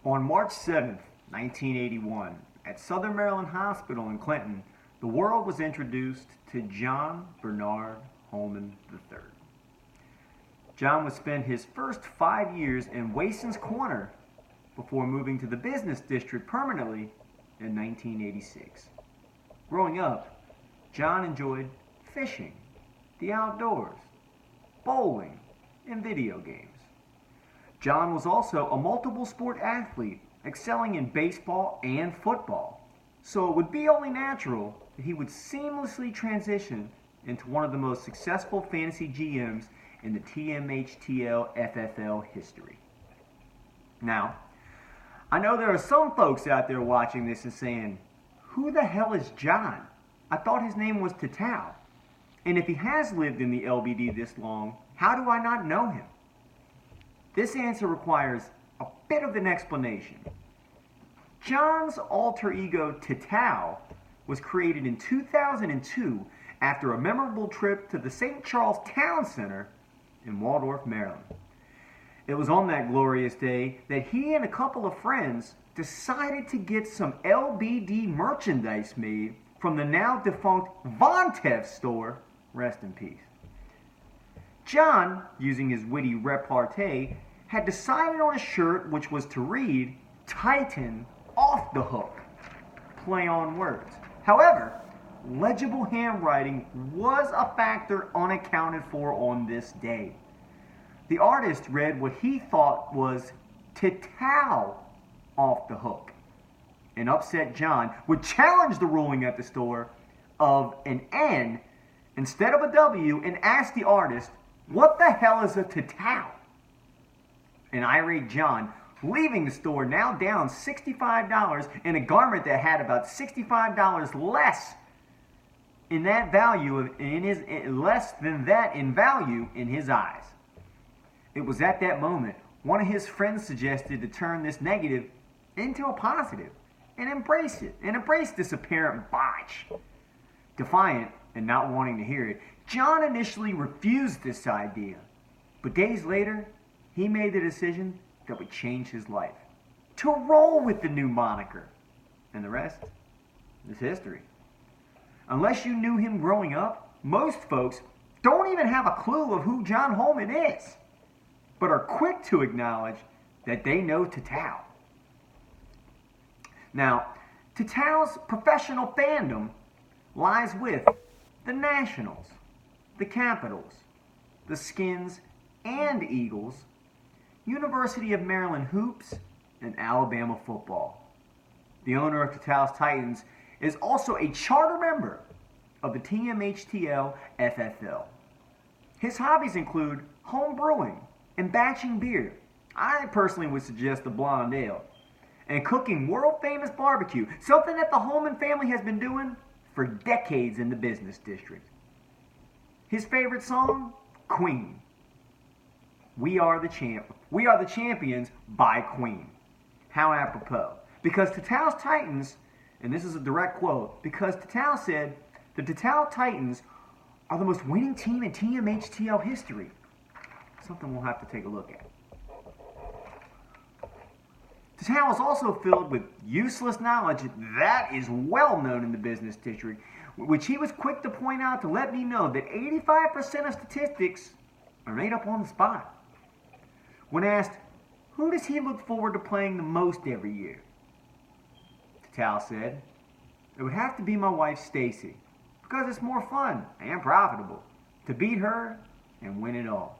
On March 7th, 1981, at Southern Maryland Hospital in Clinton, the world was introduced to John Bernard Holman III. John would spend his first 5 years in Wason's Corner before moving to the business district permanently in 1986. Growing up, John enjoyed fishing, the outdoors, bowling, and video games. John was also a multiple sport athlete, excelling in baseball and football, so it would be only natural that he would seamlessly transition into one of the most successful fantasy GMs in the TMHTL FFL history. Now, I know there are some folks out there watching this and saying, who the hell is John? I thought his name was Titaw. And if he has lived in the LBD this long, how do I not know him? This answer requires a bit of an explanation. John's alter ego Titaw was created in 2002 after a memorable trip to the St. Charles Town Center in Waldorf, Maryland. It was on that glorious day that he and a couple of friends decided to get some LBD merchandise made from the now defunct Von Teff store, rest in peace. John, using his witty repartee, had decided on a shirt which was to read, Titan off the hook. Play on words. However, legible handwriting was a factor unaccounted for on this day. The artist read what he thought was Titaw off the hook. An upset John would challenge the ruling at the store of an N instead of a W and ask the artist, what the hell is a Titaw? An irate John, leaving the store now down $65 in a garment that had about $65 less in that value less than that in value in his eyes. It was at that moment one of his friends suggested to turn this negative into a positive and embrace it, and embrace this apparent botch. Defiant and not wanting to hear it, John initially refused this idea, but days later, he made the decision that would change his life, to roll with the new moniker, and the rest is history. Unless you knew him growing up, most folks don't even have a clue of who John Holman is, but are quick to acknowledge that they know Titaw. Now, Titaw's professional fandom lies with the Nationals, the Capitals, the Skins and Eagles, University of Maryland hoops, and Alabama football. The owner of Titaw's Titans is also a charter member of the TMHTL FFL. His hobbies include home brewing and batching beer. I personally would suggest the blonde ale. And cooking world-famous barbecue, something that the Holman family has been doing for decades in the business district. His favorite song? Queen. We Are the Champions by Queen. How apropos. Because Titaw's Titans, and this is a direct quote, because Titaw said, the Titaw Titans are the most winning team in TMHTL history. Something we'll have to take a look at. Titaw is also filled with useless knowledge that is well known in the business district, which he was quick to point out to let me know that 85% of statistics are made up on the spot. When asked, who does he look forward to playing the most every year? Titaw said, it would have to be my wife Stacy, because it's more fun and profitable to beat her and win it all.